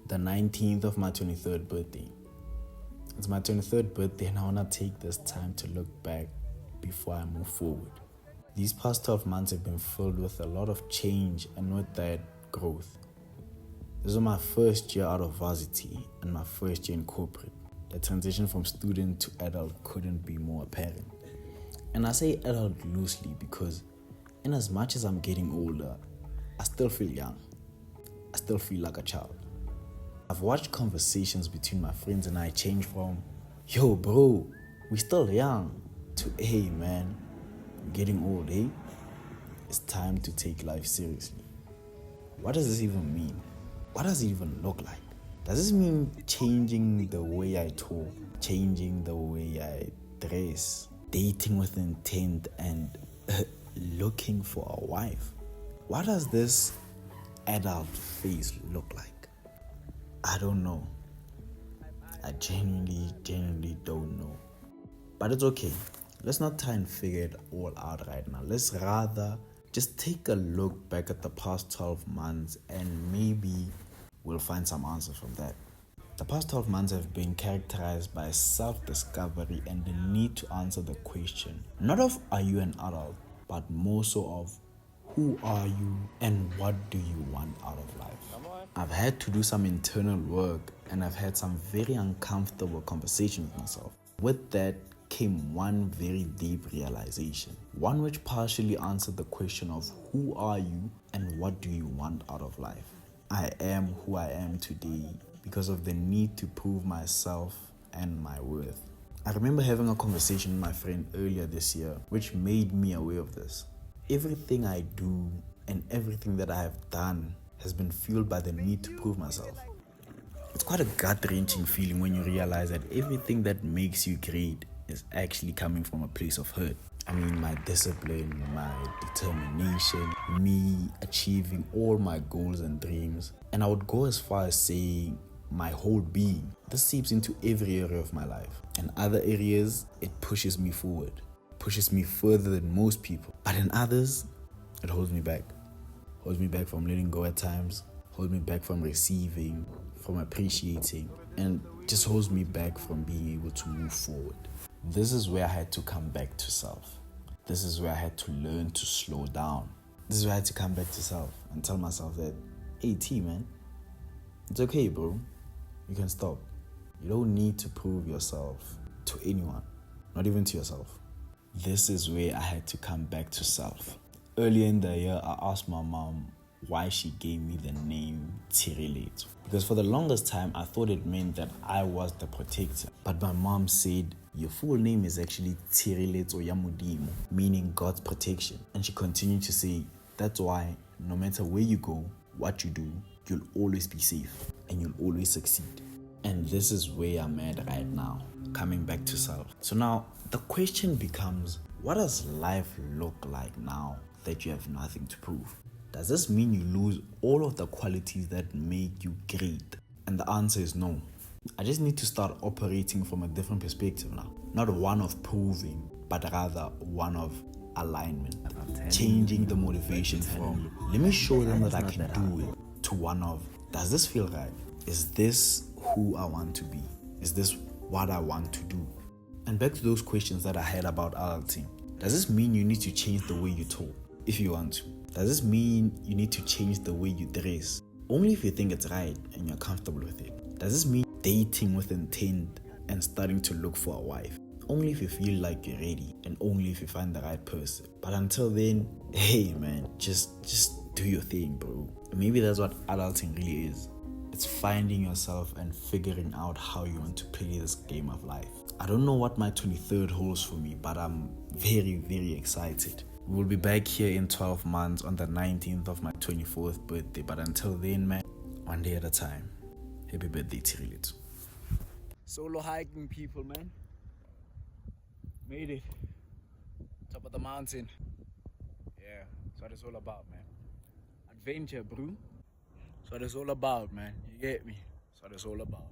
the 19th of my 23rd birthday. It's my 23rd birthday and I want to take this time to look back before I move forward. These past 12 months have been filled with a lot of change and with that, growth. This was my first year out of varsity and my first year in corporate. The transition from student to adult couldn't be more apparent. And I say adult loosely because in as much as I'm getting older, I still feel young. I still feel like a child. I've watched conversations between my friends and I change from, yo bro, we still young, to hey man, we're getting old, eh? It's time to take life seriously. What does this even mean? What does it even look like? Does this mean changing the way I talk, changing the way I dress, dating with intent and looking for a wife? What does this adult phase look like? I don't know. I genuinely don't know. But it's okay. Let's not try and figure it all out right now. Let's rather just take a look back at the past 12 months and maybe we'll find some answers from that. The past 12 months have been characterized by self-discovery and the need to answer the question, not of are you an adult, but more so of who are you and what do you want out of life? I've had to do some internal work and I've had some very uncomfortable conversations with myself. With that came one very deep realization, one which partially answered the question of who are you and what do you want out of life. I am who I am today because of the need to prove myself and my worth. I remember having a conversation with my friend earlier this year which made me aware of this. Everything I do and everything that I have done has been fueled by the need to prove myself. It's quite a gut-wrenching feeling when you realize that everything that makes you great is actually coming from a place of hurt. I mean, my discipline, my determination, me achieving all my goals and dreams. And I would go as far as saying my whole being. This seeps into every area of my life. In other areas, it pushes me forward, pushes me further than most people. But in others, it holds me back. Holds me back from letting go at times, holds me back from receiving, from appreciating, and just holds me back from being able to move forward. This is where I had to come back to self. This is where I had to learn to slow down. This is where I had to come back to self and tell myself that, hey T man, it's okay bro, you can stop. You don't need to prove yourself to anyone, not even to yourself. This is where I had to come back to self. Earlier in the year, I asked my mom why she gave me the name Tshireletso. Because for the longest time, I thought it meant that I was the protector. But my mom said, your full name is actually Tshireletso ya Modimo, meaning God's protection. And she continued to say, that's why no matter where you go, what you do, you'll always be safe and you'll always succeed. And this is where I'm at right now, coming back to self. So now the question becomes, what does life look like now that you have nothing to prove? Does this mean you lose all of the qualities that make you great? And the answer is no. I just need to start operating from a different perspective now. Not one of proving, but rather one of alignment. Changing the motivation from, let me show them that I can do it, to one of, does this feel right? Is this who I want to be? Is this what I want to do? And back to those questions that I had about adulting. Does this mean you need to change the way you talk if you want to? Does this mean you need to change the way you dress? Only if you think it's right and you're comfortable with it. Does this mean dating with intent and starting to look for a wife? Only if you feel like you're ready and only if you find the right person. But until then, hey man, just do your thing, bro. Maybe that's what adulting really is. It's finding yourself and figuring out how you want to play this game of life. I don't know what my 23rd holds for me, but I'm very excited. We will be back here in 12 months on the 19th of my 24th birthday. But until then, man, one day at a time. Happy birthday, Tshireletso. Solo hiking people, man. Made it. Top of the mountain. Yeah, that's what it's all about, man. Adventure, bro. That's what it's all about, man. You get me? That's what it's all about.